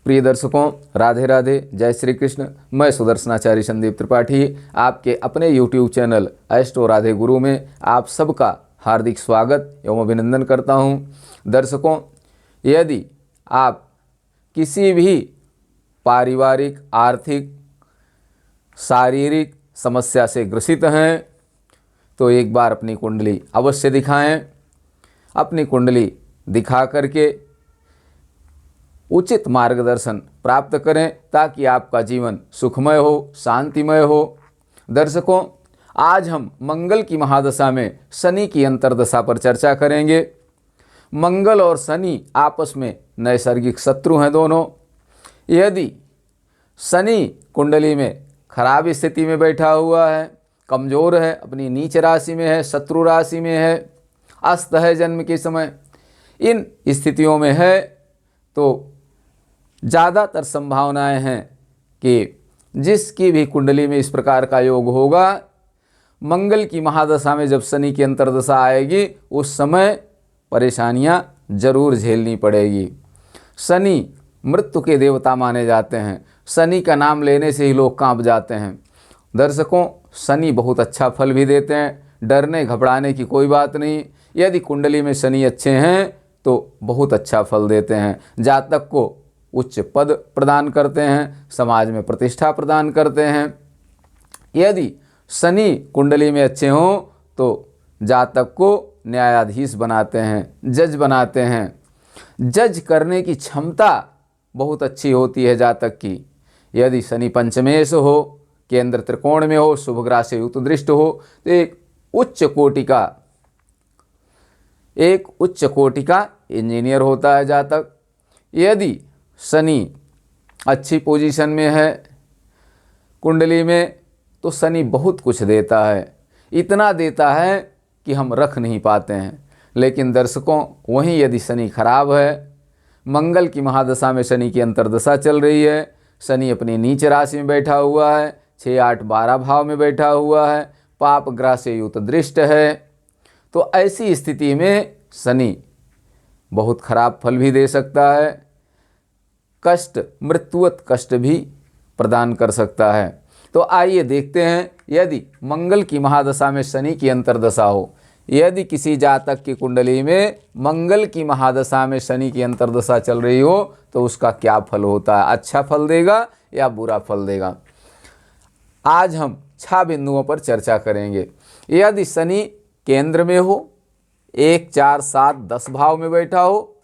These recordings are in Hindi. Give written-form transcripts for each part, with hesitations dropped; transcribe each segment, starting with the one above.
प्रिय दर्शकों, राधे राधे, जय श्री कृष्ण। मैं सुदर्शनाचार्य संदीप त्रिपाठी आपके अपने YouTube चैनल एस्ट्रो राधे गुरु में आप सबका हार्दिक स्वागत एवं अभिनंदन करता हूं। दर्शकों, यदि आप किसी भी पारिवारिक, आर्थिक, शारीरिक समस्या से ग्रसित हैं तो एक बार अपनी कुंडली अवश्य दिखाएं। अपनी कुंडली दिखा करके उचित मार्गदर्शन प्राप्त करें ताकि आपका जीवन सुखमय हो, शांतिमय हो। दर्शकों, आज हम मंगल की महादशा में शनि की अंतर्दशा पर चर्चा करेंगे। मंगल और शनि आपस में नैसर्गिक शत्रु हैं दोनों। यदि शनि कुंडली में खराब स्थिति में बैठा हुआ है, कमज़ोर है, अपनी नीच राशि में है, शत्रु राशि में है, अस्त है जन्म के समय, इन स्थितियों में है तो ज़्यादातर संभावनाएं हैं कि जिसकी भी कुंडली में इस प्रकार का योग होगा, मंगल की महादशा में जब शनि की अंतर्दशा आएगी उस समय परेशानियां जरूर झेलनी पड़ेगी। शनि मृत्यु के देवता माने जाते हैं। शनि का नाम लेने से ही लोग कांप जाते हैं। दर्शकों, शनि बहुत अच्छा फल भी देते हैं, डरने घबराने की कोई बात नहीं। यदि कुंडली में शनि अच्छे हैं तो बहुत अच्छा फल देते हैं। जातक को उच्च पद प्रदान करते हैं, समाज में प्रतिष्ठा प्रदान करते हैं। यदि शनि कुंडली में अच्छे हों तो जातक को न्यायाधीश बनाते हैं, जज बनाते हैं। जज करने की क्षमता बहुत अच्छी होती है जातक की। यदि शनि पंचमेश हो, केंद्र त्रिकोण में हो, शुभ ग्रह से युक्त दृष्ट हो तो एक उच्च कोटि का इंजीनियर होता है जातक। यदि शनि अच्छी पोजीशन में है कुंडली में तो शनि बहुत कुछ देता है, इतना देता है कि हम रख नहीं पाते हैं। लेकिन दर्शकों, वहीं यदि शनि खराब है, मंगल की महादशा में शनि की अंतर्दशा चल रही है, शनि अपनी नीच राशि में बैठा हुआ है, 6, 8, 12 भाव में बैठा हुआ है, पाप ग्रह से युक्त दृष्ट है, तो ऐसी स्थिति में शनि बहुत खराब फल भी दे सकता है, कष्ट, मृत्युवत कष्ट भी प्रदान कर सकता है। तो आइए देखते हैं, यदि मंगल की महादशा में शनि की अंतर्दशा हो, यदि किसी जातक की कुंडली में मंगल की महादशा में शनि की अंतर्दशा चल रही हो तो उसका क्या फल होता है, अच्छा फल देगा या बुरा फल देगा। आज हम 6 बिंदुओं पर चर्चा करेंगे। यदि शनि केंद्र में हो, 1, 4, 7, 10 भाव में बैठा हो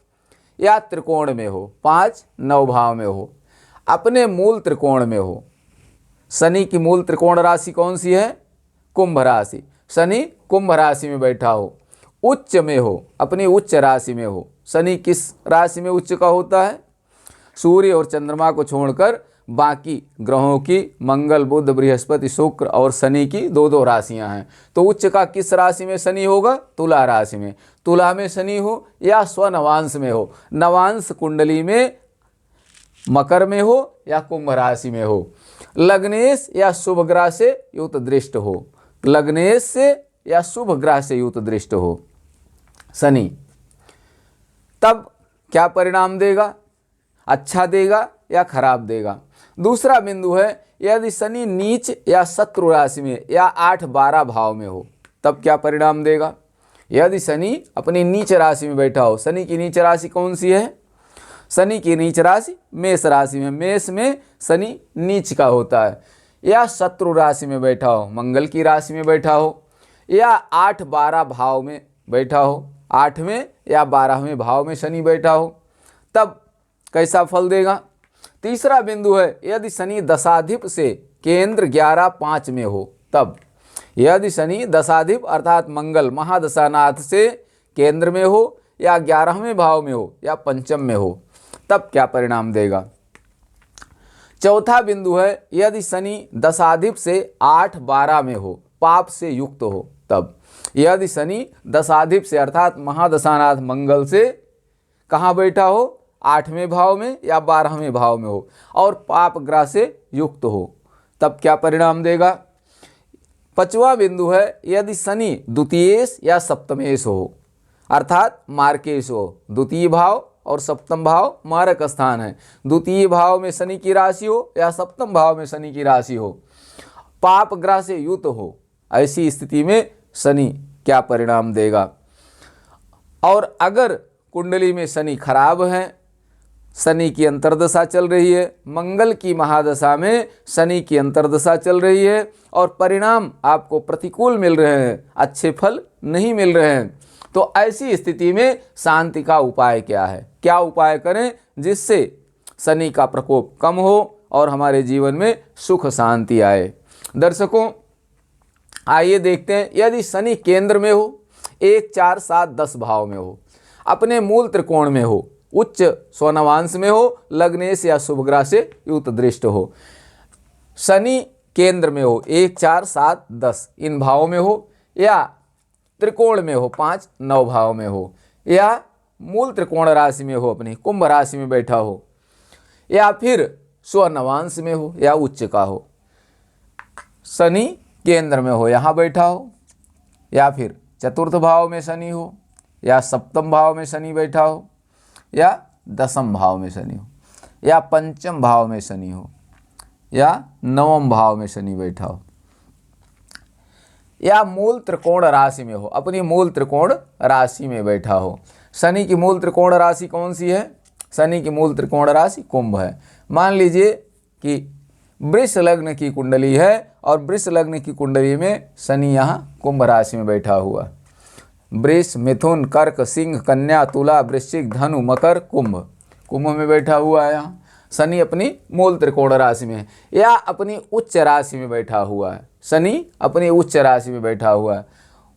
या त्रिकोण में हो, 5, 9 भाव में हो, अपने मूल त्रिकोण में हो। शनि की मूल त्रिकोण राशि कौन सी है? कुंभ राशि। शनि कुंभ राशि में बैठा हो, उच्च में हो, अपनी उच्च राशि में हो। शनि किस राशि में उच्च का होता है? सूर्य और चंद्रमा को छोड़कर बाकी ग्रहों की मंगल, बुध, बृहस्पति, शुक्र और शनि की 2-2 राशियां हैं। तो उच्च का किस राशि में शनि होगा? तुला राशि में। तुला में शनि हो या स्वनवांश में हो, नवांश कुंडली में मकर में हो या कुंभ राशि में हो, लग्नेश या शुभ ग्रह से युक्त दृष्ट हो, लग्नेश से या शुभ ग्रह से युक्त दृष्ट हो शनि, तब क्या परिणाम देगा? अच्छा देगा या खराब देगा? दूसरा बिंदु है, यदि शनि नीच या शत्रु राशि में या 8, 12 भाव में हो तब क्या परिणाम देगा? यदि शनि अपनी नीच राशि में बैठा हो, शनि की नीच राशि कौन सी है? शनि की नीच राशि मेष राशि में, मेष में शनि नीच का होता है, या शत्रु राशि में बैठा हो, मंगल की राशि में बैठा हो, या 8, 12 भाव में बैठा हो, 8वें या 12वें भाव में शनि बैठा हो, तब कैसा फल देगा? तीसरा बिंदु है, यदि शनि दशाधिप से केंद्र 11, 5 में हो तब। यदि शनि दशाधिप अर्थात मंगल महादशानाथ से केंद्र में हो या 11वें भाव में हो या पंचम में हो तब क्या परिणाम देगा? चौथा बिंदु है, यदि शनि दशाधिप से 8, 12 में हो, पाप से युक्त हो तब। यदि शनि दशाधिप से अर्थात महादशानाथ मंगल से कहाँ बैठा हो? 8वें भाव में या 12वें भाव में हो और पाप ग्रह से युक्त हो तब क्या परिणाम देगा? 5वां बिंदु है, यदि शनि द्वितीयेश या सप्तमेश हो अर्थात मार्केश हो, द्वितीय भाव और सप्तम भाव मारक स्थान है। द्वितीय भाव में शनि की राशि हो या सप्तम भाव में शनि की राशि हो, पाप ग्रह से युत हो, ऐसी स्थिति में शनि क्या परिणाम देगा। और अगर कुंडली में शनि खराब है, शनि की अंतर्दशा चल रही है, मंगल की महादशा में शनि की अंतर्दशा चल रही है और परिणाम आपको प्रतिकूल मिल रहे हैं, अच्छे फल नहीं मिल रहे हैं, तो ऐसी स्थिति में शांति का उपाय क्या है, क्या उपाय करें जिससे शनि का प्रकोप कम हो और हमारे जीवन में सुख शांति आए। दर्शकों, आइए देखते हैं, यदि शनि केंद्र में हो, 1, 4, 7, 10 भाव में हो, अपने मूल त्रिकोण में हो, उच्च स्वनवांश में हो, लग्नेश या शुभ ग्रह से युत दृष्ट हो, शनि केंद्र में हो 1, 4, 7, 10 इन भावों में हो, या त्रिकोण में हो 5, 9 भाव में हो, या मूल त्रिकोण राशि में हो, अपनी कुंभ राशि में बैठा हो, या फिर स्वनवांश में हो या उच्च का हो, शनि केंद्र में हो यहाँ बैठा हो, या फिर चतुर्थ भाव में शनि हो, या सप्तम भाव में शनि बैठा हो, या दसम भाव में शनि हो, या पंचम भाव में शनि हो, या नवम भाव में शनि बैठा हो, या मूल त्रिकोण राशि में हो, अपनी मूल त्रिकोण राशि में बैठा हो। शनि की मूल त्रिकोण राशि कौन सी है? शनि की मूल त्रिकोण राशि कुंभ है। मान लीजिए कि वृष लग्न की कुंडली है और वृष लग्न की कुंडली में शनि यहाँ कुंभ राशि में बैठा हुआ, वृष, मिथुन, कर्क, सिंह, कन्या, तुला, वृश्चिक, धनु, मकर, कुंभ, कुंभ में बैठा हुआ है। यहाँ शनि अपनी मूल त्रिकोण राशि में है या अपनी उच्च राशि में बैठा हुआ है। शनि अपनी उच्च राशि में बैठा हुआ है।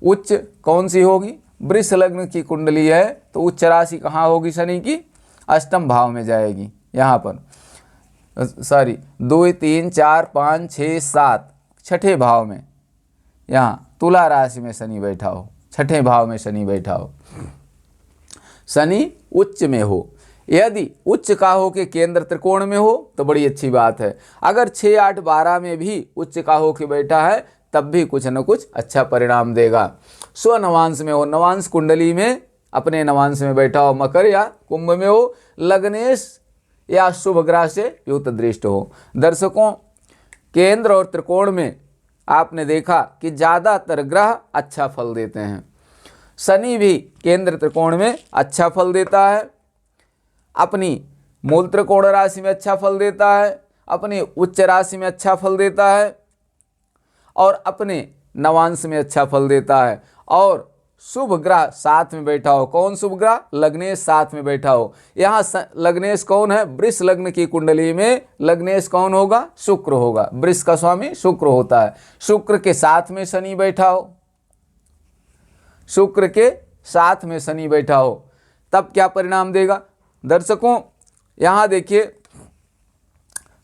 उच्च कौन सी होगी? वृष लग्न की कुंडली है तो उच्च राशि कहाँ होगी शनि की? अष्टम भाव में जाएगी। यहाँ पर 2, 3, 4, 5, 6, 7 छठे भाव में, यहाँ तुला राशि में शनि बैठा हो, छठे भाव में शनि बैठा हो, शनि उच्च में हो। यदि उच्च का हो के केंद्र त्रिकोण में हो तो बड़ी अच्छी बात है। अगर 6, 8, 12 में भी उच्च का हो के बैठा है तब भी कुछ न कुछ अच्छा परिणाम देगा। स्वनवांश में हो, नवांश कुंडली में अपने नवांश में बैठा हो, मकर या कुंभ में हो, लग्नेश या शुभ ग्रह से युक्त दृष्ट हो। दर्शकों, केंद्र और त्रिकोण में आपने देखा कि ज़्यादातर ग्रह अच्छा फल देते हैं। शनि भी केंद्र त्रिकोण में अच्छा फल देता है, अपनी मूल त्रिकोण राशि में अच्छा फल देता है, अपनी उच्च राशि में अच्छा फल देता है और अपने नवांश में अच्छा फल देता है। और शुभ ग्रह साथ में बैठा हो, कौन शुभ ग्रह? लग्नेश साथ में बैठा हो। यहाँ लग्नेश कौन है? वृष लग्न की कुंडली में लग्नेश कौन होगा? शुक्र होगा। वृष का स्वामी शुक्र होता है। शुक्र के साथ में शनि बैठा हो, शुक्र के साथ में शनि बैठा हो तब क्या परिणाम देगा? दर्शकों, यहाँ देखिए,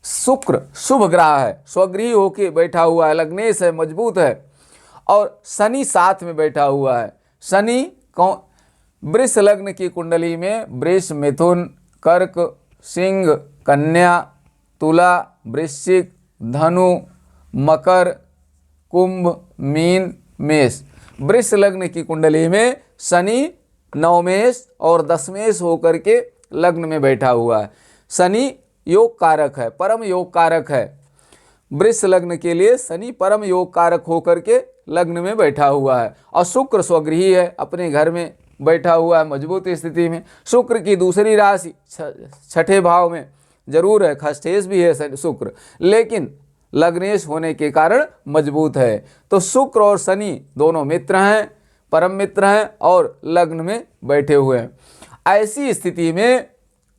शुक्र शुभ ग्रह है, स्वगृही होके बैठा हुआ है, लग्नेश है, मजबूत है, और शनि साथ में बैठा हुआ है। शनि कौन? वृष लग्न की कुंडली में वृष, मिथुन, कर्क, सिंह, कन्या, तुला, वृश्चिक, धनु, मकर, कुंभ, मीन, मेष। वृष लग्न की कुंडली में शनि नवमेश और दशमेश होकर के लग्न में बैठा हुआ है। शनि योग कारक है, परम योग कारक है। वृष लग्न के लिए शनि परम योग कारक होकर के लग्न में बैठा हुआ है। और शुक्र स्वगृही है, अपने घर में बैठा हुआ है मजबूत स्थिति में। शुक्र की दूसरी राशि छठे भाव में जरूर है, खष्टेश भी है शुक्र, लेकिन लग्नेश होने के कारण मजबूत है। तो शुक्र और शनि दोनों मित्र हैं, परम मित्र हैं और लग्न में बैठे हुए हैं। ऐसी स्थिति में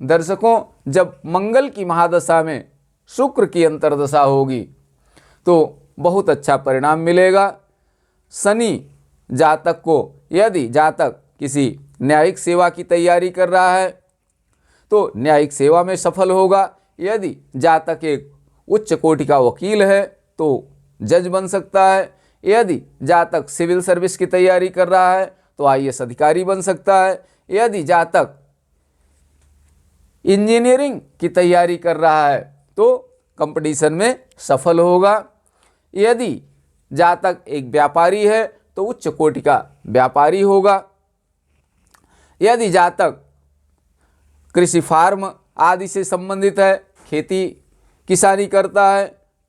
दर्शकों, जब मंगल की महादशा में शुक्र की अंतर्दशा होगी तो बहुत अच्छा परिणाम मिलेगा। शनि जातक को, यदि जातक किसी न्यायिक सेवा की तैयारी कर रहा है तो न्यायिक सेवा में सफल होगा। यदि जातक एक उच्च कोटि का वकील है तो जज बन सकता है। यदि जातक सिविल सर्विस की तैयारी कर रहा है तो IAS अधिकारी बन सकता है। यदि जातक इंजीनियरिंग की तैयारी कर रहा है तो कंपटीशन में सफल होगा। यदि जातक एक व्यापारी है तो उच्च कोटि का व्यापारी होगा। यदि जातक कृषि फार्म आदि से संबंधित है, खेती किसानी करता है,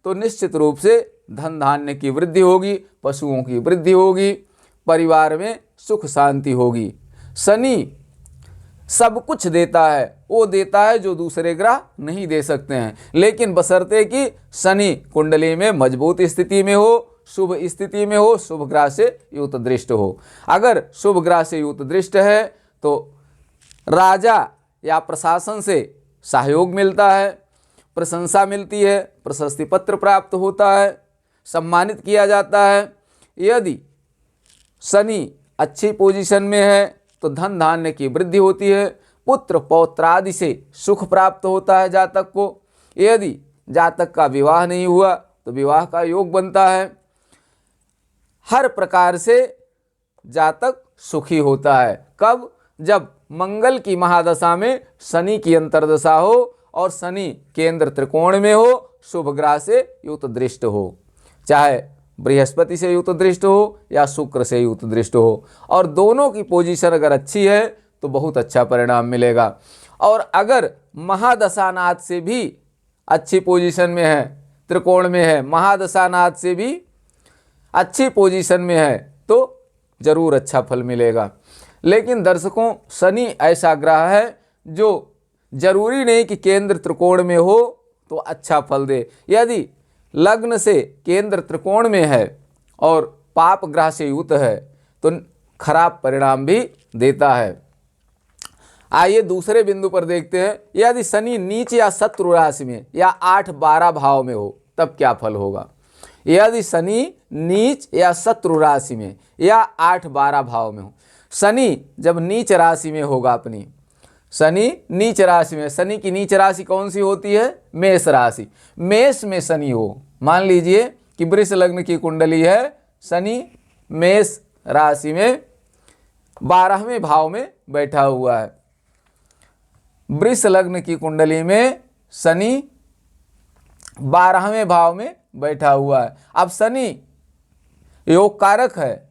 तो निश्चित रूप से धन धान्य की वृद्धि होगी, पशुओं की वृद्धि होगी, परिवार में सुख शांति होगी। शनि सब कुछ देता है, वो देता है जो दूसरे ग्रह नहीं दे सकते हैं, लेकिन बशर्ते कि शनि कुंडली में मजबूत स्थिति में हो, शुभ स्थिति में हो, शुभ ग्रह से युत दृष्ट हो। अगर शुभ ग्रह से युत दृष्ट है तो राजा या प्रशासन से सहयोग मिलता है, प्रशंसा मिलती है, प्रशस्ति पत्र प्राप्त होता है, सम्मानित किया जाता है। यदि शनि अच्छी पोजीशन में है तो धन धान्य की वृद्धि होती है, पुत्र पौत्र आदि से सुख प्राप्त होता है जातक को। यदि जातक का विवाह नहीं हुआ तो विवाह का योग बनता है। हर प्रकार से जातक सुखी होता है। कब? जब मंगल की महादशा में शनि की अंतर्दशा हो और शनि केंद्र त्रिकोण में हो, शुभ ग्रह से युत दृष्ट हो, चाहे बृहस्पति से युत दृष्ट हो या शुक्र से युत दृष्ट हो, और दोनों की पोजीशन अगर अच्छी है तो बहुत अच्छा परिणाम मिलेगा। और अगर महादशानाथ से भी अच्छी पोजीशन में है, त्रिकोण में है, महादशानाथ से भी अच्छी पोजीशन में है तो जरूर अच्छा फल मिलेगा। लेकिन दर्शकों, शनि ऐसा ग्रह है जो जरूरी नहीं कि केंद्र त्रिकोण में हो तो अच्छा फल दे। यदि लग्न से केंद्र त्रिकोण में है और पाप ग्रह से युत है तो खराब परिणाम भी देता है। आइए दूसरे बिंदु पर देखते हैं। यदि शनि नीच या शत्रु राशि में या 8-12 भाव में हो तब क्या फल होगा। यदि शनि नीच या शत्रु राशि में या 8-12 भाव में हो, शनि जब नीच राशि में होगा, अपनी शनि नीच राशि में, शनि की नीच राशि कौन सी होती है? मेष राशि। मेष में शनि हो, मान लीजिए कि वृष लग्न की कुंडली है, शनि मेष राशि में 12वें भाव में बैठा हुआ है। वृष लग्न की कुंडली में शनि 12वें भाव में बैठा हुआ है। अब शनि योग कारक है,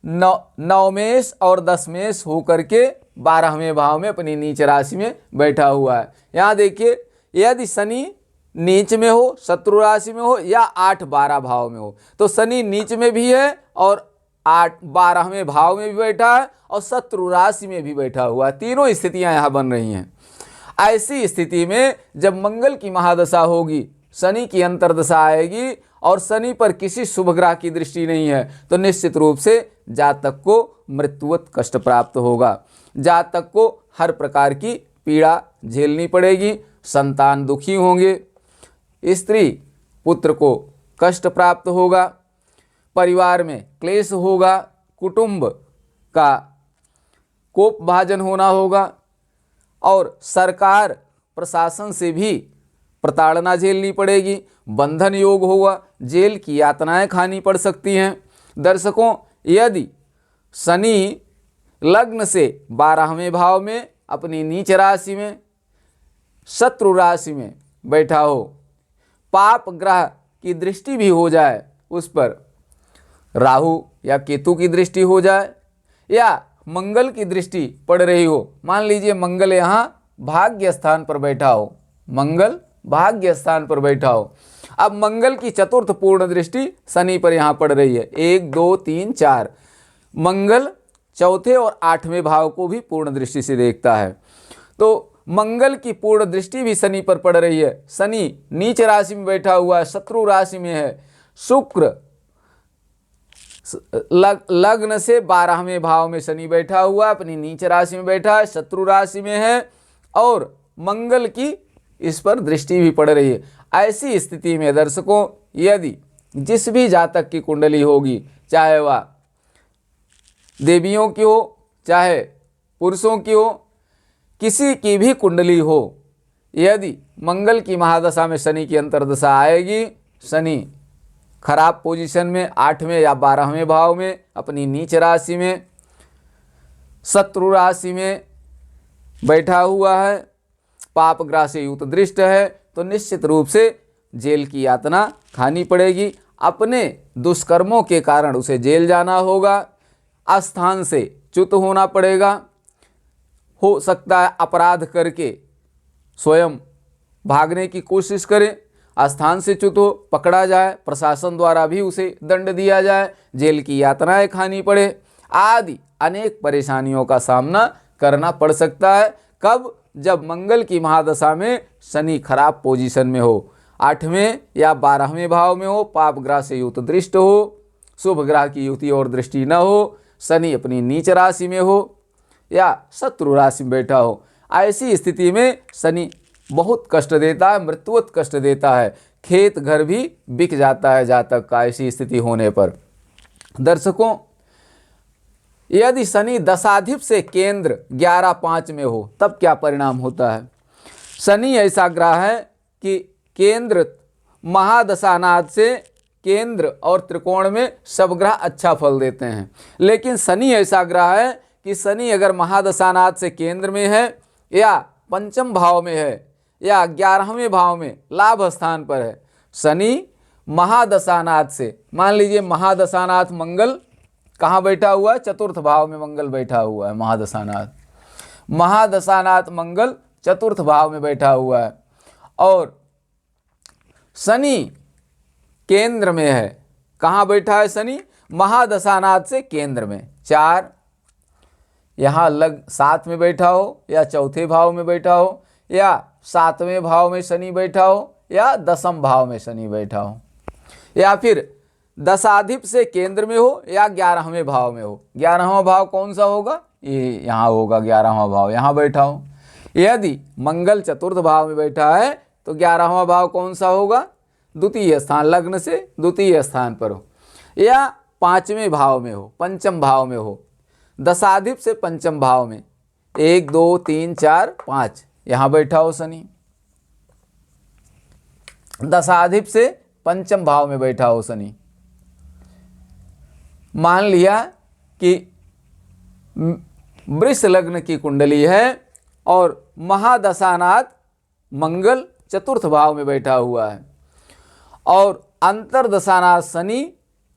नवमेश और दशमेश होकर के 12वें भाव में अपनी नीच राशि में बैठा हुआ है। यहाँ देखिए, यदि शनि नीच में हो, शत्रु राशि में हो या 8-12 भाव में हो, तो शनि नीच में भी है और 12वें भाव में भी बैठा है और शत्रु राशि में भी बैठा हुआ है। तीनों स्थितियां यहाँ बन रही हैं। ऐसी स्थिति में जब मंगल की महादशा होगी, शनि की अंतर्दशा आएगी और शनि पर किसी शुभ ग्रह की दृष्टि नहीं है, तो निश्चित रूप से जातक को मृत्युवत कष्ट प्राप्त होगा। जातक को हर प्रकार की पीड़ा झेलनी पड़ेगी, संतान दुखी होंगे, स्त्री पुत्र को कष्ट प्राप्त होगा, परिवार में क्लेश होगा, कुटुंब का कोप भाजन होना होगा और सरकार प्रशासन से भी प्रताड़ना झेलनी पड़ेगी, बंधन योग होगा, जेल की यातनाएं खानी पड़ सकती हैं। दर्शकों, यदि शनि लग्न से 12वें भाव में अपनी नीच राशि में शत्रु राशि में बैठा हो, पाप ग्रह की दृष्टि भी हो जाए, उस पर राहु या केतु की दृष्टि हो जाए या मंगल की दृष्टि पड़ रही हो, मान लीजिए मंगल यहाँ भाग्य स्थान पर बैठा हो, मंगल भाग्य स्थान पर बैठा हो, अब मंगल की चतुर्थ पूर्ण दृष्टि शनि पर यहाँ पड़ रही है, 1 2 3 4, मंगल चौथे और 8वें भाव को भी पूर्ण दृष्टि से देखता है, तो मंगल की पूर्ण दृष्टि भी शनि पर पड़ रही है। शनि नीच राशि में बैठा हुआ है, शत्रु राशि में है। शुक्र लग्न से 12वें भाव में शनि बैठा हुआ है, अपनी नीच राशि में बैठा है, शत्रु राशि में है और मंगल की इस पर दृष्टि भी पड़ रही है। ऐसी स्थिति में दर्शकों, यदि जिस भी जातक की कुंडली होगी, चाहे वह देवियों की हो चाहे पुरुषों की हो, किसी की भी कुंडली हो, यदि मंगल की महादशा में शनि की अंतर्दशा आएगी, शनि खराब पोजीशन में 8वें या 12वें भाव में अपनी नीच राशि में शत्रु राशि में बैठा हुआ है, पाप ग्रह से युत दृष्ट है, तो निश्चित रूप से जेल की यातना खानी पड़ेगी। अपने दुष्कर्मों के कारण उसे जेल जाना होगा, स्थान से च्युत होना पड़ेगा, हो सकता है अपराध करके स्वयं भागने की कोशिश करे, स्थान से च्युत हो, पकड़ा जाए, प्रशासन द्वारा भी उसे दंड दिया जाए, जेल की यातनाएं खानी पड़े आदि अनेक परेशानियों का सामना करना पड़ सकता है। कब? जब मंगल की महादशा में शनि खराब पोजीशन में हो, 8वें या 12वें भाव में हो, पाप ग्रह से युक्त दृष्ट हो, शुभ ग्रह की युति और दृष्टि न हो, शनि अपनी नीच राशि में हो या शत्रु राशि में बैठा हो। ऐसी स्थिति में शनि बहुत कष्ट देता है, मृत्युवत कष्ट देता है, खेत घर भी बिक जाता है जातक का ऐसी स्थिति होने पर। दर्शकों, यदि शनि दशाधिप से केंद्र 11-5 में हो तब क्या परिणाम होता है? शनि ऐसा ग्रह है कि केंद्र महादशानाथ से केंद्र और त्रिकोण में सब ग्रह अच्छा फल देते हैं, लेकिन शनि ऐसा ग्रह है कि शनि अगर महादशानाथ से केंद्र में है या पंचम भाव में है या 11वें भाव में लाभ स्थान पर है, शनि महादशानाथ से, मान लीजिए महादशानाथ मंगल कहाँ बैठा हुआ है? चतुर्थ भाव में मंगल बैठा हुआ है। महादशानाथ मंगल चतुर्थ भाव में बैठा हुआ है और शनि केंद्र में है। कहाँ बैठा है शनि? महादशानाथ से केंद्र में 4, यहाँ लग 7 में बैठा हो या चौथे भाव में बैठा हो या 7वें भाव में शनि बैठा हो या 10म भाव में शनि बैठा हो या फिर दशाधिप से केंद्र में हो या 11वें भाव में हो। 11वां भाव कौन सा होगा? ये यहाँ होगा, 11वां भाव यहाँ बैठा हो। यदि मंगल चतुर्थ भाव में बैठा है तो 11वां भाव कौन सा होगा? द्वितीय स्थान, लग्न से द्वितीय स्थान पर हो या 5वें भाव में हो, पंचम भाव में हो। दशाधिप से पंचम भाव में 1 2 3 4 5 यहाँ बैठा हो शनि। दशाधिप से पंचम भाव में बैठा हो शनि। मान लिया कि वृष लग्न की कुंडली है और महादशानाथ मंगल चतुर्थ भाव में बैठा हुआ है और अंतरदशानाथ शनि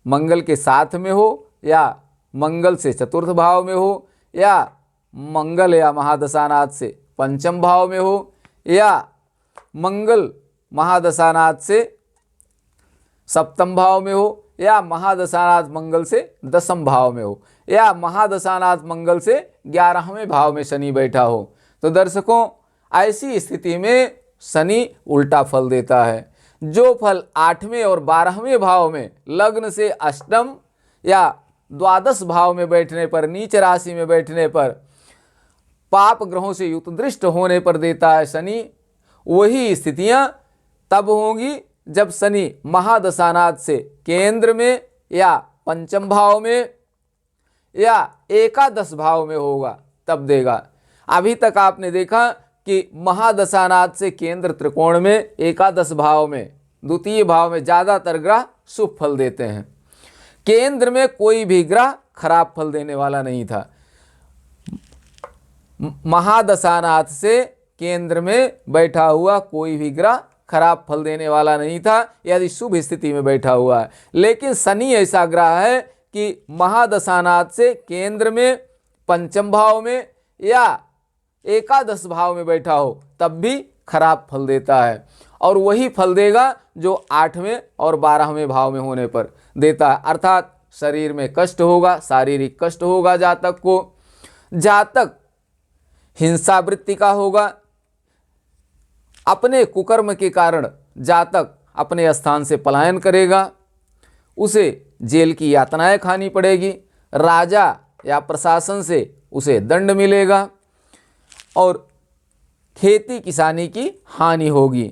मंगल के साथ में हो या मंगल से चतुर्थ भाव में हो या मंगल या महादशानाथ से पंचम भाव में हो या मंगल महादशानाथ से सप्तम भाव में हो या महादशानाथ मंगल से 10म भाव में हो या महादशानाथ मंगल से 11वें भाव में शनि बैठा हो। तो दर्शकों, ऐसी स्थिति में शनि उल्टा फल देता है। जो फल 8वें और 12वें भाव में लग्न से अष्टम या द्वादश भाव में बैठने पर, नीच राशि में बैठने पर, पाप ग्रहों से युक्त दृष्ट होने पर देता है शनि, वही स्थितियां तब होंगी जब शनि महादशानाथ से केंद्र में या पंचम भाव में या एकादश भाव में होगा तब देगा। अभी तक आपने देखा कि महादशानाथ से केंद्र त्रिकोण में, एकादश भाव में, द्वितीय भाव में ज़्यादातर ग्रह शुभ फल देते हैं। केंद्र में कोई भी ग्रह खराब फल देने वाला नहीं था। महादशानाथ से केंद्र में बैठा हुआ कोई भी ग्रह खराब फल देने वाला नहीं था यदि शुभ स्थिति में बैठा हुआ है। लेकिन शनि ऐसा ग्रह है कि महादशानाथ से केंद्र में, पंचम भाव में या एकादश भाव में बैठा हो तब भी खराब फल देता है और वही फल देगा जो 8वें और 12वें भाव में होने पर देता है। अर्थात शरीर में कष्ट होगा, शारीरिक कष्ट होगा जातक को। जातक हिंसा वृत्ति का होगा। अपने कुकर्म के कारण जातक अपने स्थान से पलायन करेगा, उसे जेल की यातनाएं खानी पड़ेगी, राजा या प्रशासन से उसे दंड मिलेगा और खेती किसानी की हानि होगी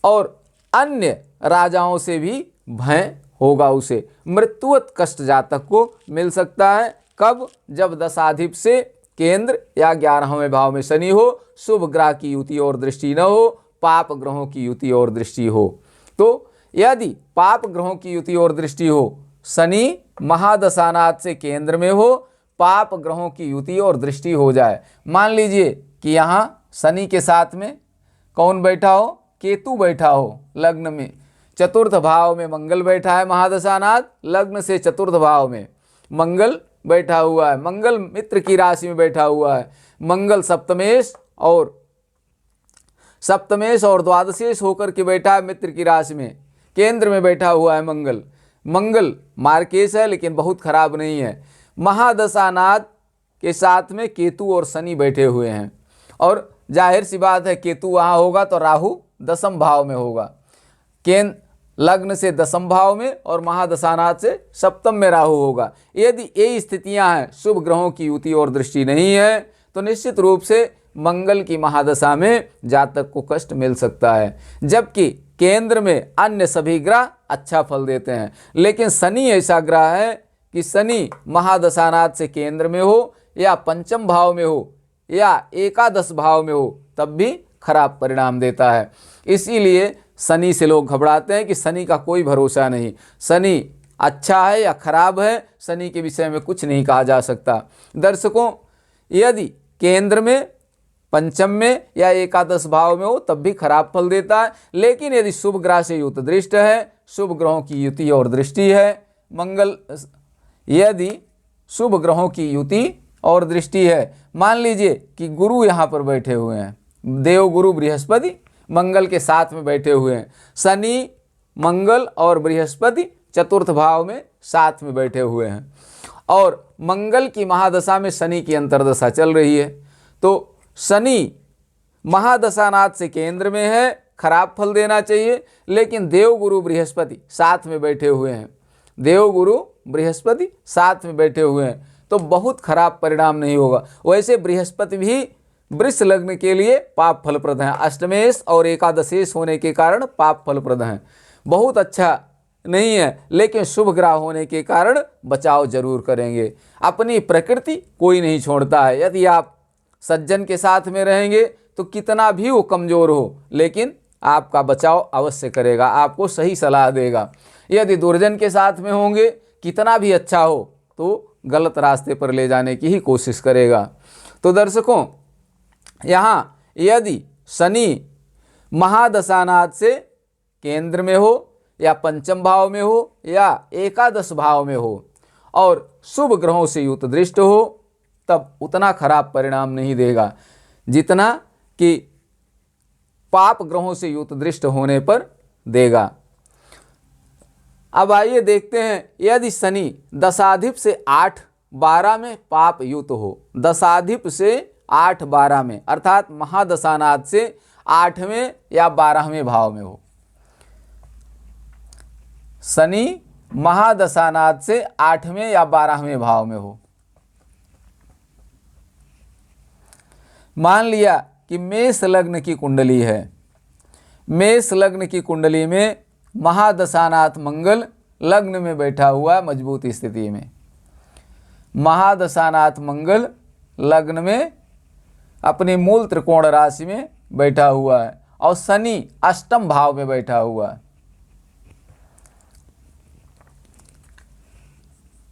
और अन्य राजाओं से भी भय होगा। उसे मृत्युवत कष्ट जातक को मिल सकता है। कब? जब दशाधिप से केंद्र या 11वें भाव में शनि हो, शुभ ग्रह की युति और दृष्टि न हो, पाप ग्रहों की युति और दृष्टि हो। तो यदि पाप ग्रहों की युति और दृष्टि हो, शनि महादशानाथ से केंद्र में हो, पाप ग्रहों की युति और दृष्टि हो जाए। मान लीजिए कि यहाँ शनि के साथ में कौन बैठा हो? केतु बैठा हो लग्न में। चतुर्थ भाव में मंगल बैठा है महादशानाथ, लग्न से चतुर्थ भाव में मंगल बैठा हुआ है, मंगल मित्र की राशि में बैठा हुआ है। मंगल सप्तमेश और द्वादशेश होकर के बैठा है मित्र की राशि में, केंद्र में बैठा हुआ है मंगल। मंगल मार्केश है लेकिन बहुत खराब नहीं है। महादशानाथ के साथ में केतु और शनि बैठे हुए हैं, और जाहिर सी बात है केतु वहाँ होगा तो राहु दसम भाव में होगा। लग्न से दसम भाव में और महादशानाथ से सप्तम में राहु होगा। यदि ये स्थितियां हैं, शुभ ग्रहों की युति और दृष्टि नहीं है, तो निश्चित रूप से मंगल की महादशा में जातक को कष्ट मिल सकता है, जबकि केंद्र में अन्य सभी ग्रह अच्छा फल देते हैं। लेकिन शनि ऐसा ग्रह है कि शनि महादशानाथ से केंद्र में हो या पंचम भाव में हो या एकादश भाव में हो, तब भी खराब परिणाम देता है। इसीलिए शनि से लोग घबराते हैं कि शनि का कोई भरोसा नहीं, शनि अच्छा है या खराब है, शनि के विषय में कुछ नहीं कहा जा सकता। दर्शकों, यदि केंद्र में, पंचम में या एकादश भाव में हो तब भी खराब फल देता है। लेकिन यदि शुभ ग्रह से युत दृष्ट है, शुभ ग्रहों की युति और दृष्टि है, यदि शुभ ग्रहों की युति और दृष्टि है, मान लीजिए कि गुरु यहाँ पर बैठे हुए हैं, देव गुरु बृहस्पति मंगल के साथ में बैठे हुए हैं, शनि मंगल और बृहस्पति चतुर्थ भाव में साथ में बैठे हुए हैं, और मंगल की महादशा में शनि की अंतर्दशा चल रही है, तो शनि महादशानाथ से केंद्र में है, खराब फल देना चाहिए। लेकिन देवगुरु बृहस्पति साथ में बैठे हुए हैं, देवगुरु बृहस्पति साथ में बैठे हुए हैं, तो बहुत खराब परिणाम नहीं होगा। वैसे बृहस्पति भी वृष लग्न के लिए पाप फलप्रद हैं, अष्टमेश और एकादशेश होने के कारण पाप फलप्रद हैं, बहुत अच्छा नहीं है। लेकिन शुभ ग्रह होने के कारण बचाव जरूर करेंगे। अपनी प्रकृति कोई नहीं छोड़ता है। यदि आप सज्जन के साथ में रहेंगे तो कितना भी वो कमज़ोर हो, लेकिन आपका बचाव अवश्य करेगा, आपको सही सलाह देगा। यदि दुर्जन के साथ में होंगे, कितना भी अच्छा हो तो गलत रास्ते पर ले जाने की ही कोशिश करेगा। तो दर्शकों, यहाँ यदि शनि महादशानाथ से केंद्र में हो या पंचम भाव में हो या एकादश भाव में हो और शुभ ग्रहों से युत दृष्ट हो, तब उतना खराब परिणाम नहीं देगा जितना कि पाप ग्रहों से युत दृष्ट होने पर देगा। अब आइए देखते हैं, यदि शनि दशाधिप से 8-12 में पाप युत हो, दशाधिप से 8-12 में, अर्थात महादशानाथ से 8वें या 12वें भाव में हो, शनि महादशानाथ से 8वें या 12वें भाव में हो। मान लिया कि मेष लग्न की कुंडली है, मेष लग्न की कुंडली में महादशानाथ मंगल लग्न में बैठा हुआ है मजबूत स्थिति में, महादशानाथ मंगल लग्न में अपने मूल त्रिकोण राशि में बैठा हुआ है, और शनि अष्टम भाव में बैठा हुआ है।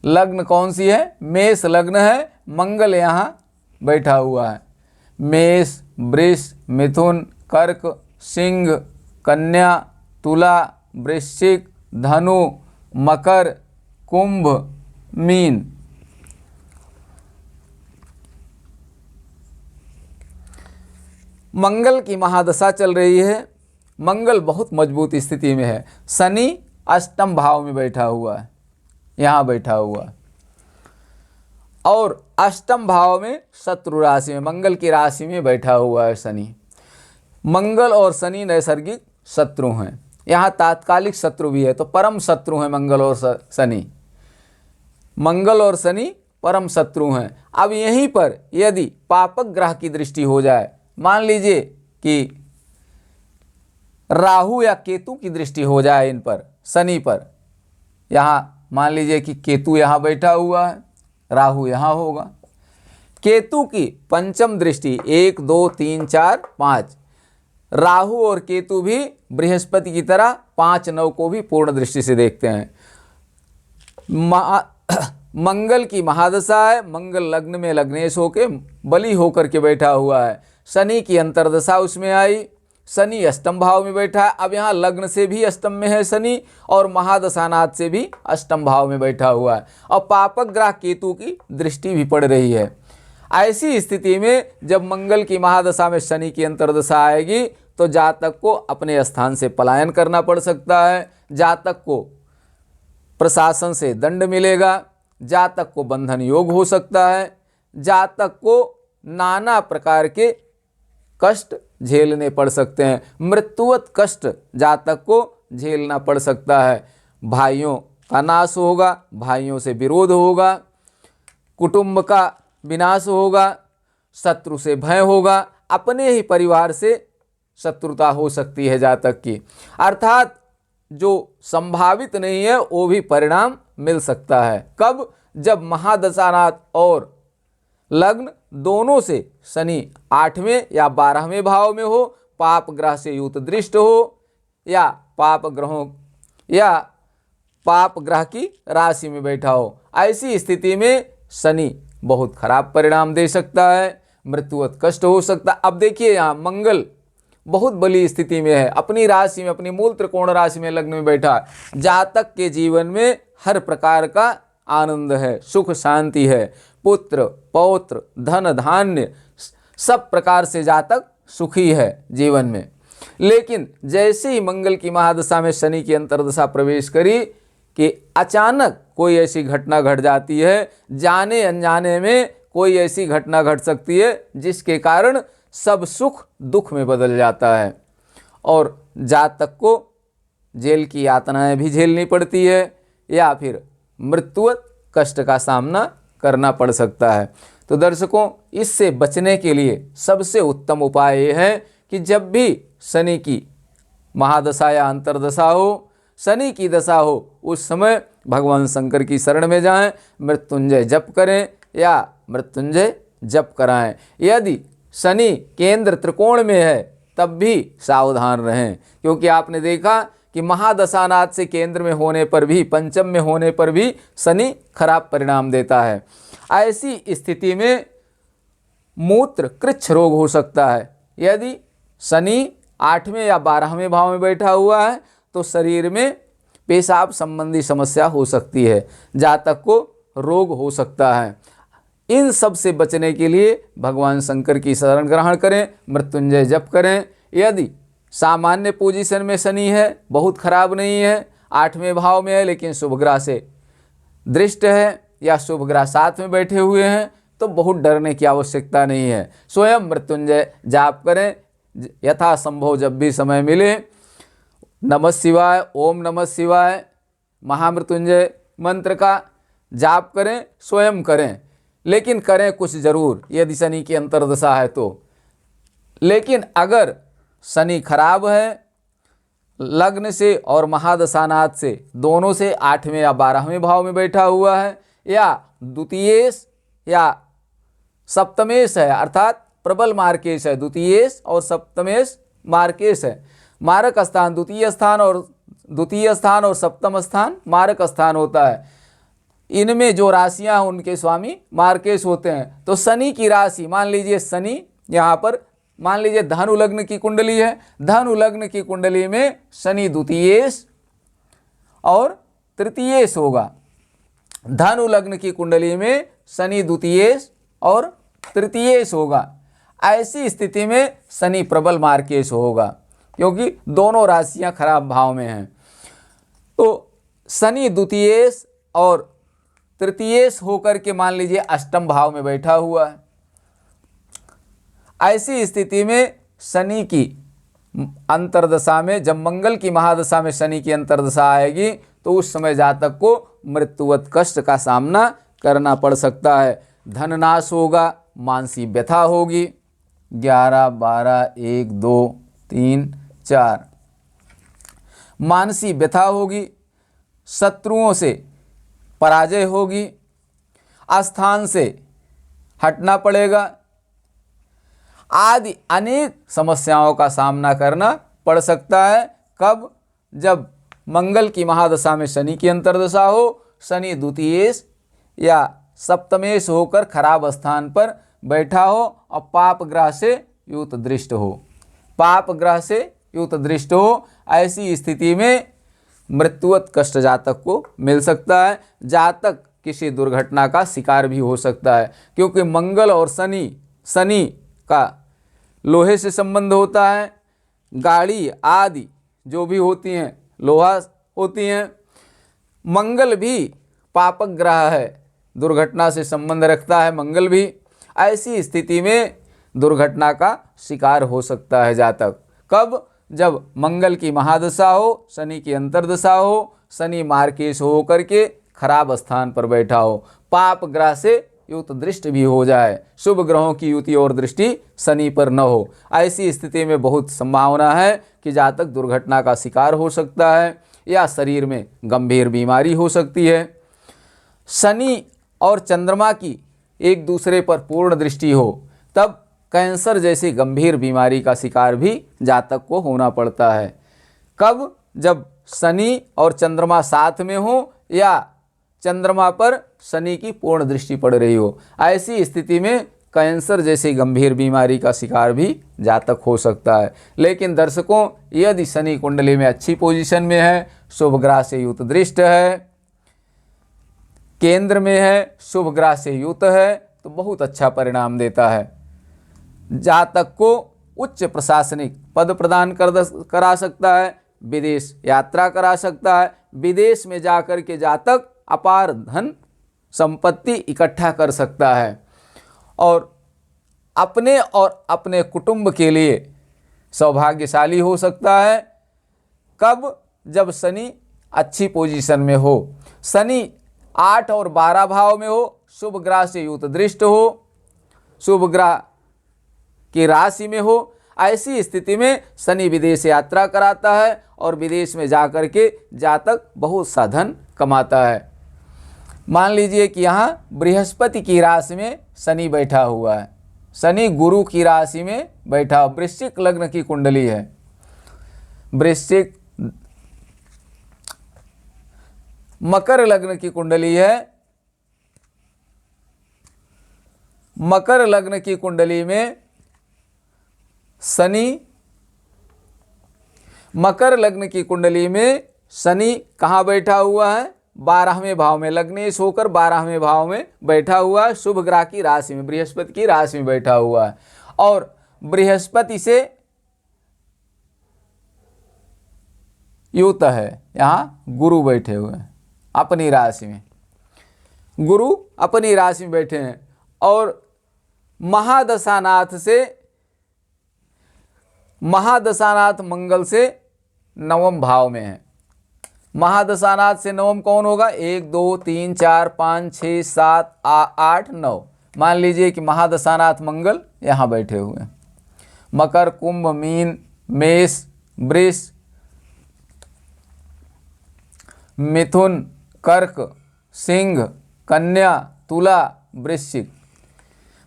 लग्न कौन सी है? मेष लग्न है, मंगल यहाँ बैठा हुआ है। मेष, वृष, मिथुन, कर्क, सिंह, कन्या, तुला, वृश्चिक, धनु, मकर, कुंभ, मीन। मंगल की महादशा चल रही है, मंगल बहुत मजबूत स्थिति में है, शनि अष्टम भाव में बैठा हुआ है, यहाँ बैठा हुआ है, और अष्टम भाव में शत्रु राशि में, मंगल की राशि में बैठा हुआ है शनि। मंगल और शनि नैसर्गिक शत्रु हैं, यहाँ तात्कालिक शत्रु भी है, तो परम शत्रु हैं मंगल और शनि, मंगल और शनि परम शत्रु हैं। अब यहीं पर यदि पापक ग्रह की दृष्टि हो जाए, मान लीजिए कि राहु या केतु की दृष्टि हो जाए इन पर, शनि पर, यहाँ मान लीजिए कि केतु यहाँ बैठा हुआ है, राहु यहाँ होगा, केतु की पंचम दृष्टि 1, 2, 3, 4, 5, राहु और केतु भी बृहस्पति की तरह 5, 9 को भी पूर्ण दृष्टि से देखते हैं। मंगल की महादशा है, मंगल लग्न में लग्नेश होके बली होकर के बैठा हुआ है, शनि की अंतर्दशा उसमें आई, शनि अष्टम भाव में बैठा है। अब यहाँ लग्न से भी अष्टम में है शनि और महादशानाथ से भी अष्टम भाव में बैठा हुआ है और पापक ग्रह केतु की दृष्टि भी पड़ रही है। ऐसी स्थिति में जब मंगल की महादशा में शनि की अंतर्दशा आएगी तो जातक को अपने स्थान से पलायन करना पड़ सकता है, जातक को प्रशासन से दंड मिलेगा, जातक को बंधन योग हो सकता है, जातक को नाना प्रकार के कष्ट झेलने पड़ सकते हैं, मृत्युवत कष्ट जातक को झेलना पड़ सकता है। भाइयों का नाश होगा, भाइयों से विरोध होगा, कुटुंब का विनाश होगा, शत्रु से भय होगा, अपने ही परिवार से शत्रुता हो सकती है जातक की। अर्थात जो संभावित नहीं है वो भी परिणाम मिल सकता है। कब? जब महादशानाथ और लग्न दोनों से शनि 8वें या 12वें भाव में हो, पाप ग्रह से युत दृष्ट हो या पाप ग्रह की राशि में बैठा हो। ऐसी स्थिति में शनि बहुत खराब परिणाम दे सकता है, मृत्युवत कष्ट हो सकता है। अब देखिए यहाँ मंगल बहुत बली स्थिति में है, अपनी राशि में, अपनी मूल त्रिकोण राशि में लग्न में बैठा है। जातक के जीवन में हर प्रकार का आनंद है, सुख शांति है, पुत्र पौत्र धन धान्य सब प्रकार से जातक सुखी है जीवन में। लेकिन जैसे ही मंगल की महादशा में शनि की अंतर्दशा प्रवेश करी कि अचानक कोई ऐसी घटना घट जाती है, जाने अनजाने में कोई ऐसी घटना घट सकती है जिसके कारण सब सुख दुख में बदल जाता है और जातक को जेल की यातनाएं भी झेलनी पड़ती है या फिर मृत्युवत कष्ट का सामना करना पड़ सकता है। तो दर्शकों, इससे बचने के लिए सबसे उत्तम उपाय ये है कि जब भी शनि की महादशा या अंतर्दशा हो, शनि की दशा हो, उस समय भगवान शंकर की शरण में जाएं, मृत्युंजय जप करें या मृत्युंजय जप कराएं। यदि शनि केंद्र त्रिकोण में है तब भी सावधान रहें, क्योंकि आपने देखा कि महादशानाथ से केंद्र में होने पर भी, पंचम में होने पर भी शनि खराब परिणाम देता है। ऐसी स्थिति में मूत्र कृच्छ रोग हो सकता है। यदि शनि 8वें या 12वें भाव में बैठा हुआ है तो शरीर में पेशाब संबंधी समस्या हो सकती है, जातक को रोग हो सकता है। इन सब से बचने के लिए भगवान शंकर की शरण ग्रहण करें, मृत्युंजय जप करें। यदि सामान्य पोजीशन में शनि है, बहुत खराब नहीं है, 8वें भाव में है लेकिन शुभ ग्रह से दृष्ट है या शुभ ग्रह साथ में बैठे हुए हैं, तो बहुत डरने की आवश्यकता नहीं है। स्वयं मृत्युंजय जाप करें, यथासंभव जब भी समय मिले नमः शिवाय, ओम नमः शिवाय, महामृत्युंजय मंत्र का जाप करें, स्वयं करें, लेकिन करें कुछ जरूर यदि शनि की अंतर्दशा है तो। लेकिन अगर शनि खराब है लग्न से और महादशानाथ से, दोनों से 8वें या 12वें भाव में बैठा हुआ है या द्वितीयेश या सप्तमेश है, अर्थात प्रबल मार्केश है, द्वितीयेश और सप्तमेश मार्केश है। मारक स्थान द्वितीय स्थान और सप्तम स्थान मारक स्थान होता है। इनमें जो राशियां हैं उनके स्वामी मार्केश होते हैं। तो शनि की राशि, मान लीजिए शनि यहाँ पर, मान लीजिए धनु लग्न की कुंडली है, धनु लग्न की कुंडली में शनि द्वितीयेश और तृतीयेश होगा। धनु लग्न की कुंडली में शनि द्वितीयेश और तृतीयेश होगा। ऐसी स्थिति में शनि प्रबल मार्केश होगा, क्योंकि दोनों राशियां खराब भाव में हैं। तो शनि द्वितीयेश और तृतीयेश होकर के मान लीजिए अष्टम भाव में बैठा हुआ है। ऐसी स्थिति में शनि की अंतर्दशा में, जब मंगल की महादशा में शनि की अंतर्दशा आएगी तो उस समय जातक को मृत्युवत कष्ट का सामना करना पड़ सकता है। धन नाश होगा, मानसिक व्यथा होगी। 11, 12, 1, 2, 3, 4 मानसिक व्यथा होगी, शत्रुओं से पराजय होगी, स्थान से हटना पड़ेगा आदि अनेक समस्याओं का सामना करना पड़ सकता है। कब? जब मंगल की महादशा में शनि की अंतर्दशा हो, शनि द्वितीयेश या सप्तमेश होकर खराब स्थान पर बैठा हो और पाप ग्रह से युत दृष्ट हो। पाप ग्रह से युक्त दृष्ट हो, ऐसी स्थिति में मृत्युवत कष्ट जातक को मिल सकता है। जातक किसी दुर्घटना का शिकार भी हो सकता है, क्योंकि मंगल और शनि का लोहे से संबंध होता है। गाड़ी आदि जो भी होती हैं लोहा होती हैं। मंगल भी पापक ग्रह है, दुर्घटना से संबंध रखता है मंगल भी। ऐसी स्थिति में दुर्घटना का शिकार हो सकता है जातक। कब? जब मंगल की महादशा हो, शनि की अंतर्दशा हो, शनि मार्केश हो करके खराब स्थान पर बैठा हो, पाप ग्रह से युक्त दृष्टि भी हो जाए, शुभ ग्रहों की युति और दृष्टि शनि पर न हो। ऐसी स्थिति में बहुत संभावना है कि जातक दुर्घटना का शिकार हो सकता है या शरीर में गंभीर बीमारी हो सकती है। शनि और चंद्रमा की एक दूसरे पर पूर्ण दृष्टि हो तब कैंसर जैसी गंभीर बीमारी का शिकार भी जातक को होना पड़ता है। कब? जब शनि और चंद्रमा साथ में हो या चंद्रमा पर शनि की पूर्ण दृष्टि पड़ रही हो। ऐसी स्थिति में कैंसर जैसी गंभीर बीमारी का शिकार भी जातक हो सकता है। लेकिन दर्शकों, यदि शनि कुंडली में अच्छी पोजीशन में है, शुभ ग्रह से युक्त दृष्ट है, केंद्र में है, शुभ ग्रह से युक्त है, तो बहुत अच्छा परिणाम देता है। जातक को उच्च प्रशासनिक पद प्रदान करा सकता है, विदेश यात्रा करा सकता है। विदेश में जाकर के जातक अपार धन संपत्ति इकट्ठा कर सकता है और अपने कुटुंब के लिए सौभाग्यशाली हो सकता है। कब? जब शनि अच्छी पोजीशन में हो, शनि 8 और 12 भाव में हो, शुभ ग्रह से युक्त दृष्ट हो, शुभ ग्रह की राशि में हो। ऐसी स्थिति में शनि विदेश यात्रा कराता है और विदेश में जाकर के जातक बहुत सा धन कमाता है। मान लीजिए कि यहाँ बृहस्पति की राशि में शनि बैठा हुआ है, शनि गुरु की राशि में बैठा, वृश्चिक लग्न की कुंडली है, वृश्चिक मकर लग्न की कुंडली है। मकर लग्न की कुंडली में शनि, मकर लग्न की कुंडली में शनि कहाँ बैठा हुआ है? 12वें भाव में, लग्नेश होकर 12वें भाव में बैठा हुआ है, शुभ ग्रह की राशि में, बृहस्पति की राशि में बैठा हुआ है। और बृहस्पति से युक्त है, यहाँ गुरु बैठे हुए हैं अपनी राशि में, गुरु अपनी राशि में बैठे हैं। और महादशानाथ मंगल से 9वें भाव में है। महादशानाथ से 9वें कौन होगा? 1 2 3 4 5 6 7 8 9। मान लीजिए कि महादशानाथ मंगल यहाँ बैठे हुए हैं। मकर, कुंभ, मीन, मेष, वृष, मिथुन, कर्क, सिंह, कन्या, तुला, वृश्चिक।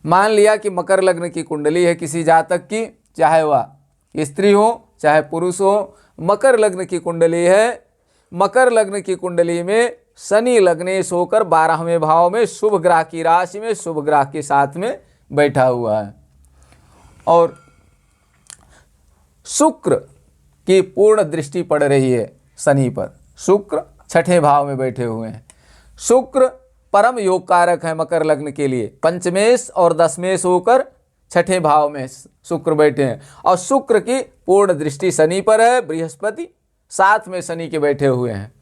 मान लिया कि मकर लग्न की कुंडली है किसी जातक की, चाहे वह स्त्री हो चाहे पुरुष हो, मकर लग्न की कुंडली है। मकर लग्न की कुंडली में शनि लग्नेश होकर 12वें भाव में शुभ ग्रह की राशि में, शुभ ग्रह के साथ में बैठा हुआ है। और शुक्र की पूर्ण दृष्टि पड़ रही है शनि पर, शुक्र 6ठे भाव में बैठे हुए हैं। शुक्र परम योग कारक है मकर लग्न के लिए, पंचमेश और दशमेश होकर 6ठे भाव में शुक्र बैठे हैं। और शुक्र की पूर्ण दृष्टि शनि पर है, बृहस्पति साथ में शनि के बैठे हुए हैं।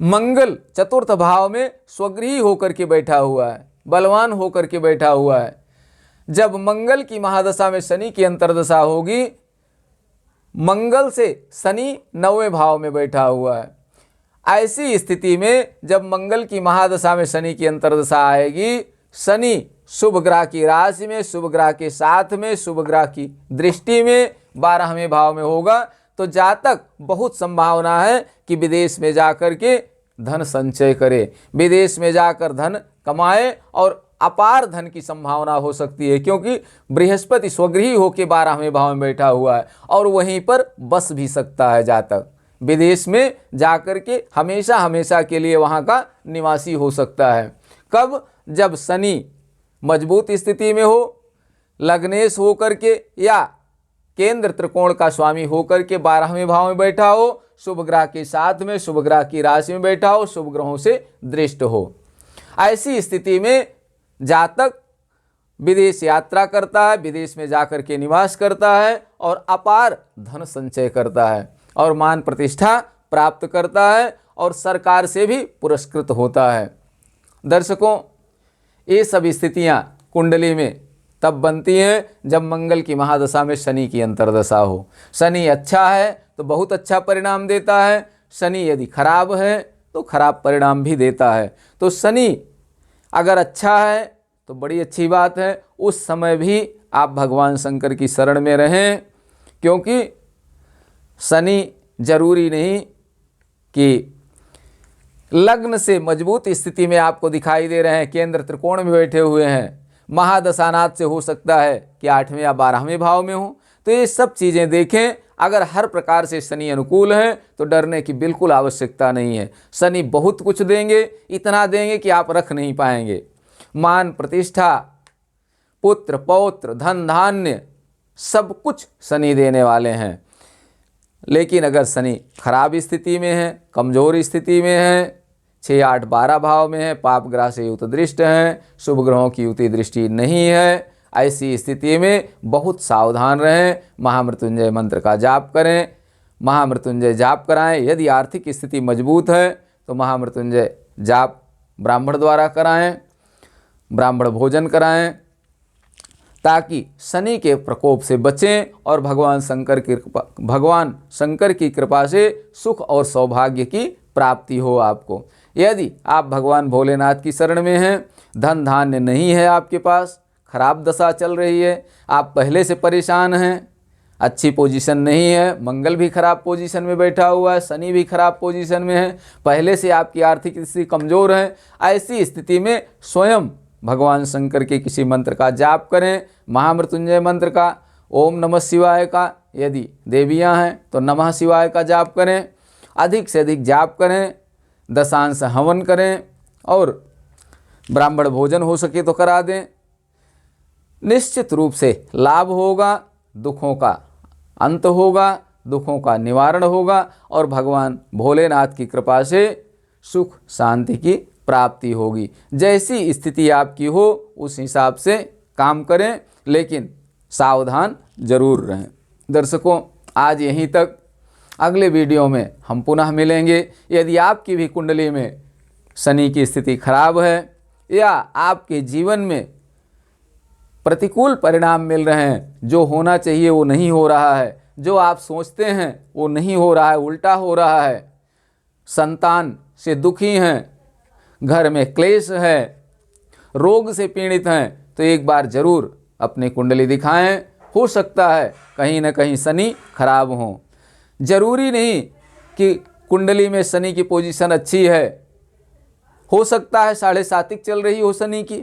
मंगल 4th भाव में स्वगृही होकर के बैठा हुआ है, बलवान होकर के बैठा हुआ है। जब मंगल की महादशा में शनि की अंतर्दशा होगी, मंगल से शनि 9वें भाव में बैठा हुआ है। ऐसी स्थिति में जब मंगल की महादशा में शनि की अंतर्दशा आएगी, शनि शुभ ग्रह की राशि में, शुभ ग्रह के साथ में, शुभ ग्रह की दृष्टि में 12वें भाव में होगा, तो जातक बहुत संभावना है कि विदेश में जाकर के धन संचय करे, विदेश में जाकर धन कमाए और अपार धन की संभावना हो सकती है, क्योंकि बृहस्पति स्वगृही होकर 12वें भाव में बैठा हुआ है और वहीं पर बस भी सकता है जातक। विदेश में जाकर के हमेशा हमेशा के लिए वहाँ का निवासी हो सकता है। कब? जब शनि मजबूत स्थिति में हो, लग्नेश हो करके या केंद्र त्रिकोण का स्वामी होकर के 12वें भाव में बैठा हो, शुभ ग्रह के साथ में, शुभ ग्रह की राशि में बैठा हो, शुभ ग्रहों से दृष्ट हो। ऐसी स्थिति में जातक विदेश यात्रा करता है, विदेश में जाकर के निवास करता है और अपार धन संचय करता है और मान प्रतिष्ठा प्राप्त करता है और सरकार से भी पुरस्कृत होता है। दर्शकों, ये सब स्थितियां कुंडली में तब बनती हैं जब मंगल की महादशा में शनि की अंतर्दशा हो। शनि अच्छा है तो बहुत अच्छा परिणाम देता है, शनि यदि खराब है तो खराब परिणाम भी देता है। तो शनि अगर अच्छा है तो बड़ी अच्छी बात है, उस समय भी आप भगवान शंकर की शरण में रहें, क्योंकि शनि जरूरी नहीं कि लग्न से मजबूत स्थिति में आपको दिखाई दे रहे हैं, केंद्र त्रिकोण में बैठे हुए हैं। महादशानाथ से हो सकता है कि 8वें या 12वें भाव में हो। तो ये सब चीज़ें देखें। अगर हर प्रकार से शनि अनुकूल है तो डरने की बिल्कुल आवश्यकता नहीं है। शनि बहुत कुछ देंगे, इतना देंगे कि आप रख नहीं पाएंगे। मान प्रतिष्ठा, पुत्र पौत्र, धन धान्य, सब कुछ शनि देने वाले हैं। लेकिन अगर शनि खराब स्थिति में है, कमजोर स्थिति में है, 6, 8, 12 भाव में है, पाप ग्रह से युत दृष्ट हैं, शुभ ग्रहों की युति दृष्टि नहीं है, ऐसी स्थिति में बहुत सावधान रहें। महामृत्युंजय मंत्र का जाप करें, महामृत्युंजय जाप कराएं। यदि आर्थिक स्थिति मजबूत है तो महामृत्युंजय जाप ब्राह्मण द्वारा कराएं, ब्राह्मण भोजन कराएं, ताकि शनि के प्रकोप से बचें और भगवान शंकर की कृपा से सुख और सौभाग्य की प्राप्ति हो आपको। यदि आप भगवान भोलेनाथ की शरण में हैं, धन धान्य नहीं है आपके पास, खराब दशा चल रही है, आप पहले से परेशान हैं, अच्छी पोजीशन नहीं है, मंगल भी खराब पोजीशन में बैठा हुआ है, शनि भी खराब पोजीशन में है, पहले से आपकी आर्थिक स्थिति कमज़ोर है, ऐसी स्थिति में स्वयं भगवान शंकर के किसी मंत्र का जाप करें। महामृत्युंजय मंत्र का, ओम नमः शिवाय का, यदि देवियां हैं तो नमः शिवाय का जाप करें। अधिक से अधिक जाप करें, दशांश हवन करें और ब्राह्मण भोजन हो सके तो करा दें। निश्चित रूप से लाभ होगा, दुखों का अंत होगा, दुखों का निवारण होगा और भगवान भोलेनाथ की कृपा से सुख शांति की प्राप्ति होगी। जैसी स्थिति आपकी हो उस हिसाब से काम करें, लेकिन सावधान जरूर रहें। दर्शकों, आज यहीं तक। अगले वीडियो में हम पुनः मिलेंगे। यदि आपकी भी कुंडली में शनि की स्थिति खराब है या आपके जीवन में प्रतिकूल परिणाम मिल रहे हैं, जो होना चाहिए वो नहीं हो रहा है, जो आप सोचते हैं वो नहीं हो रहा है, उल्टा हो रहा है, संतान से दुखी हैं, घर में क्लेश है, रोग से पीड़ित हैं, तो एक बार जरूर अपनी कुंडली दिखाएं। हो सकता है कहीं ना कहीं शनि खराब हो। जरूरी नहीं कि कुंडली में शनि की पोजीशन अच्छी है, हो सकता है 7.5 चल रही हो शनि की,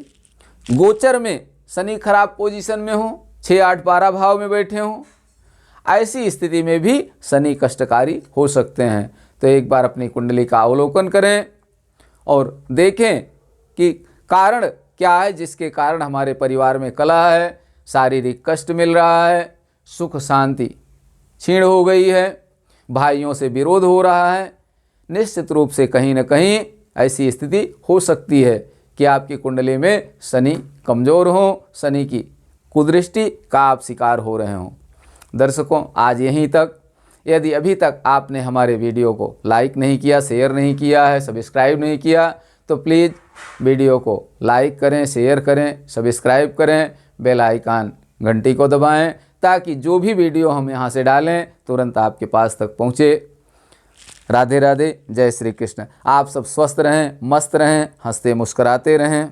गोचर में शनि खराब पोजीशन में हो, 6, 8, 12 भाव में बैठे हों, ऐसी स्थिति में भी शनि कष्टकारी हो सकते हैं। तो एक बार अपनी कुंडली का अवलोकन करें और देखें कि कारण क्या है जिसके कारण हमारे परिवार में कलह है, शारीरिक कष्ट मिल रहा है, सुख शांति क्षीण हो गई है, भाइयों से विरोध हो रहा है। निश्चित रूप से कहीं न कहीं ऐसी स्थिति हो सकती है कि आपकी कुंडली में शनि कमज़ोर हो, शनि की कुदृष्टि का आप शिकार हो रहे हों। दर्शकों, आज यहीं तक। यदि अभी तक आपने हमारे वीडियो को लाइक नहीं किया, शेयर नहीं किया है, सब्सक्राइब नहीं किया, तो प्लीज़ वीडियो को लाइक करें, शेयर करें, सब्सक्राइब करें, बेल आइकन घंटी को दबाएं, ताकि जो भी वीडियो हम यहाँ से डालें तुरंत आपके पास तक पहुँचे। राधे राधे, जय श्री कृष्ण। आप सब स्वस्थ रहें, मस्त रहें, हंसते मुस्कराते रहें।